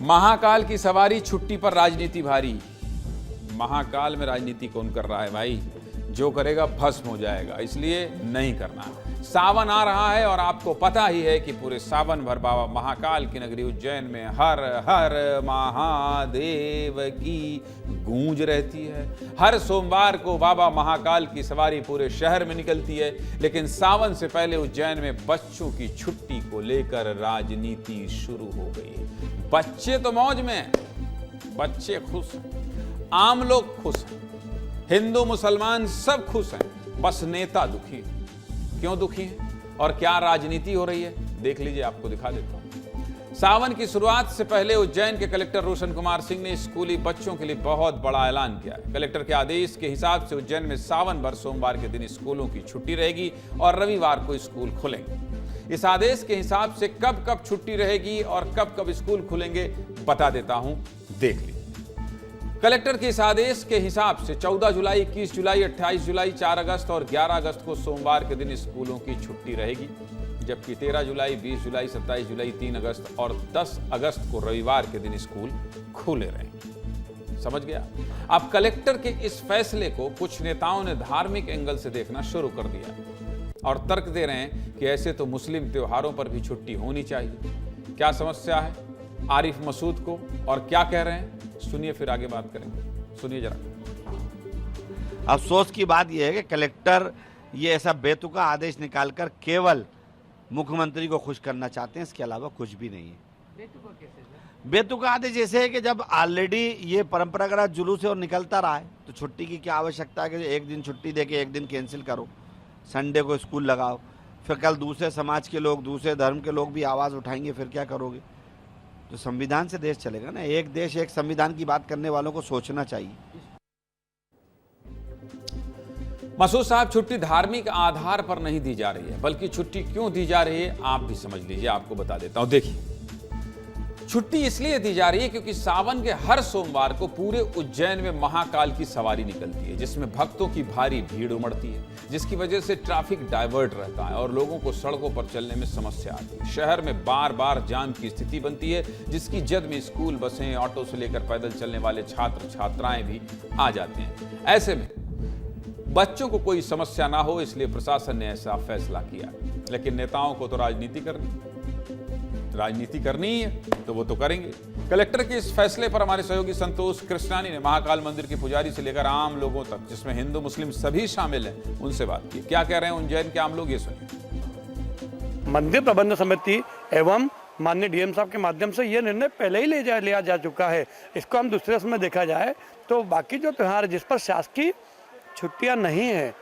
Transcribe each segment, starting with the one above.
महाकाल की सवारी, छुट्टी पर राजनीति भारी। महाकाल में राजनीति कौन कर रहा है भाई? जो करेगा भस्म हो जाएगा, इसलिए नहीं करना। सावन आ रहा है और आपको पता ही है कि पूरे सावन भर बाबा महाकाल की नगरी उज्जैन में हर हर महादेव की गूंज रहती है। हर सोमवार को बाबा महाकाल की सवारी पूरे शहर में निकलती है, लेकिन सावन से पहले उज्जैन में बच्चों की छुट्टी को लेकर राजनीति शुरू हो गई। बच्चे तो मौज में, बच्चे खुश हैं, आम लोग खुश हैं, हिंदू मुसलमान सब खुश हैं, बस नेता दुखी हैं। क्यों दुखी हैं और क्या राजनीति हो रही है, देख लीजिए, आपको दिखा देता हूं। सावन की शुरुआत से पहले उज्जैन के कलेक्टर रोशन कुमार सिंह ने स्कूली बच्चों के लिए बहुत बड़ा ऐलान किया है। कलेक्टर के आदेश के हिसाब से उज्जैन में सावन भर सोमवार के दिन स्कूलों की छुट्टी रहेगी और रविवार को स्कूल खुलेंगे। इस आदेश के हिसाब से कब कब छुट्टी रहेगी और कब कब स्कूल खुलेंगे बता देता हूं, देख लीजिए। कलेक्टर के इस आदेश के हिसाब से 14 जुलाई, 21 जुलाई, 28 जुलाई, 4 अगस्त और 11 अगस्त को सोमवार के दिन स्कूलों की छुट्टी रहेगी, जबकि 13 जुलाई, 20 जुलाई, 27 जुलाई, 3 अगस्त और 10 अगस्त को रविवार के दिन स्कूल खुले रहेंगे। समझ गया? अब कलेक्टर के इस फैसले को कुछ नेताओं ने धार्मिक एंगल से देखना शुरू कर दिया और तर्क दे रहे हैं कि ऐसे तो मुस्लिम त्योहारों पर भी छुट्टी होनी चाहिए। क्या समस्या है आरिफ मसूद को और क्या कह रहे हैं, सुनिए, फिर आगे बात करेंगे। सुनिए जरा। अफसोस की बात यह है कि कलेक्टर ये ऐसा बेतुका आदेश निकालकर केवल मुख्यमंत्री को खुश करना चाहते हैं, इसके अलावा कुछ भी नहीं है। बेतुका आदेश ऐसे है कि जब ऑलरेडी ये परंपरागत जुलूस है और निकलता रहा है, तो छुट्टी की क्या आवश्यकता है कि एक दिन छुट्टी देके एक दिन कैंसिल करो, संडे को स्कूल लगाओ, फिर कल दूसरे समाज के लोग, दूसरे धर्म के लोग भी आवाज़ उठाएंगे, फिर क्या करोगे? तो संविधान से देश चलेगा ना। एक देश एक संविधान की बात करने वालों को सोचना चाहिए। मसूद साहब, छुट्टी धार्मिक आधार पर नहीं दी जा रही है, बल्कि छुट्टी क्यों दी जा रही है आप भी समझ लीजिए, आपको बता देता हूं। देखिए, छुट्टी इसलिए दी जा रही है क्योंकि सावन के हर सोमवार को पूरे उज्जैन में महाकाल की सवारी निकलती है, जिसमें भक्तों की भारी भीड़ उमड़ती है, जिसकी वजह से ट्रैफिक डाइवर्ट रहता है और लोगों को सड़कों पर चलने में समस्या आती है। शहर में बार बार जाम की स्थिति बनती है, जिसकी जद में स्कूल बसें, ऑटो से लेकर पैदल चलने वाले छात्र छात्राएं भी आ जाते हैं। ऐसे में बच्चों को कोई समस्या ना हो, इसलिए प्रशासन ने ऐसा फैसला किया। लेकिन नेताओं को तो राजनीति करनी ही है, तो वो तो करेंगे। कलेक्टर के इस फैसले पर हमारे सहयोगी संतोष कृष्णानी ने महाकाल मंदिर के पुजारी से लेकर आम लोगों तक, जिसमें हिंदू मुस्लिम सभी शामिल हैं, उनसे बात की। क्या कह रहे हैं उज्जैन के आम लोग, ये सुनिए। मंदिर प्रबंध समिति एवं माननीय डीएम साहब के माध्यम से ये निर्णय पहले ही लिया जा चुका है। इसको हम दूसरे समय देखा जाए तो बाकी जो त्यौहार जिस पर शासकीय छुट्टियां नहीं है,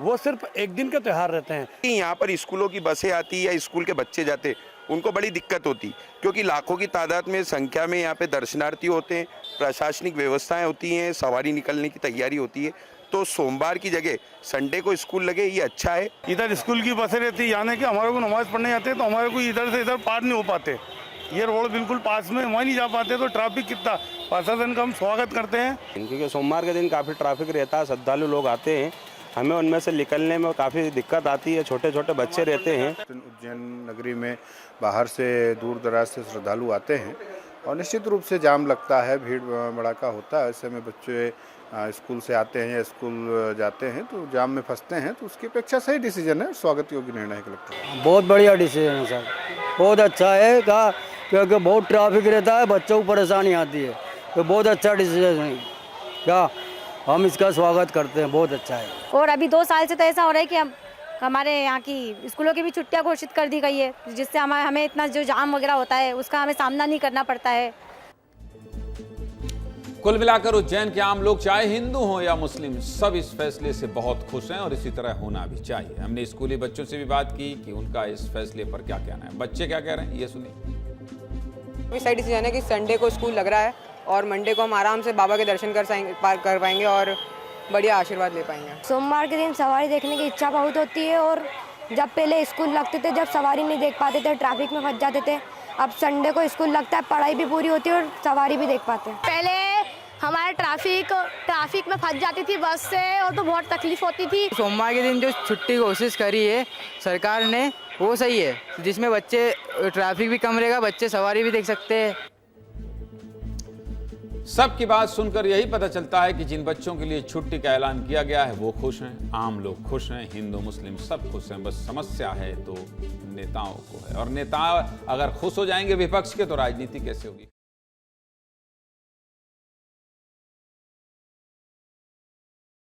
वो सिर्फ एक दिन के त्यौहार रहते हैं। यहाँ पर स्कूलों की बसें आती या स्कूल के बच्चे जाते, उनको बड़ी दिक्कत होती, क्योंकि लाखों की तादाद में संख्या में यहाँ पे दर्शनार्थी होते हैं, प्रशासनिक व्यवस्थाएं होती हैं, सवारी निकलने की तैयारी होती है। तो सोमवार की जगह संडे को स्कूल लगे, ये अच्छा है। इधर स्कूल की बसें रहती, यानी कि हमारे को नमाज पढ़ने आते हैं तो हमारे को इधर से इधर पार नहीं हो पाते। ये रोड बिल्कुल पास में, वहाँ नहीं जा पाते, तो ट्रैफिक कितना, प्रशासन का हम स्वागत करते हैं। क्योंकि सोमवार के दिन काफ़ी ट्रैफिक रहता है, श्रद्धालु लोग आते हैं, हमें उनमें से निकलने में काफ़ी दिक्कत आती है, छोटे छोटे बच्चे रहते हैं। उज्जैन नगरी में बाहर से दूर दराज से श्रद्धालु आते हैं और निश्चित रूप से जाम लगता है, भीड़ भड़ाका होता है। ऐसे में बच्चे स्कूल से आते हैं या स्कूल जाते हैं तो जाम में फंसते हैं, तो उसकी अपेक्षा सही डिसीजन है, स्वागत योग्य निर्णय है कलेक्टर। बहुत बढ़िया डिसीजन है सर, बहुत अच्छा है का, क्योंकि बहुत ट्रैफिक रहता है, बच्चों को परेशानी आती है, तो बहुत अच्छा डिसीजन है क्या, हम इसका स्वागत करते हैं, बहुत अच्छा है। और अभी 2 साल से तो ऐसा हो रहा है कि हमारे यहाँ की स्कूलों की भी छुट्टियां घोषित कर दी गई है, जिससे हमें इतना जो जाम वगैरह होता है उसका हमें सामना नहीं करना पड़ता है। कुल मिलाकर उज्जैन के आम लोग, चाहे हिंदू हो या मुस्लिम, सब इस फैसले से बहुत खुश हैं और इसी तरह होना भी चाहिए। हमने स्कूली बच्चों से भी बात की कि उनका इस फैसले पर क्या कहना है। बच्चे क्या कह रहे हैं, ये सुनिए। सही डिसीजन है कि संडे को स्कूल लग रहा है और मंडे को हम आराम से बाबा के दर्शन कर पाएंगे और बढ़िया आशीर्वाद ले पाएंगे। सोमवार के दिन सवारी देखने की इच्छा बहुत होती है, और जब पहले स्कूल लगते थे, जब सवारी नहीं देख पाते थे, ट्रैफिक में फंस जाते थे, अब संडे को स्कूल लगता है, पढ़ाई भी पूरी होती है और सवारी भी देख पाते हैं। पहले हमारे ट्रैफिक में फंस जाती थी बस से, और तो बहुत तकलीफ होती थी। सोमवार के दिन जो छुट्टी कोशिश करी है सरकार ने, वो सही है, जिसमें बच्चे ट्रैफिक भी कम रहेगा, बच्चे सवारी भी देख सकते हैं। सबकी बात सुनकर यही पता चलता है कि जिन बच्चों के लिए छुट्टी का ऐलान किया गया है वो खुश हैं, आम लोग खुश हैं, हिंदू मुस्लिम सब खुश हैं। बस समस्या है तो नेताओं को है, और नेता अगर खुश हो जाएंगे विपक्ष के तो राजनीति कैसे होगी।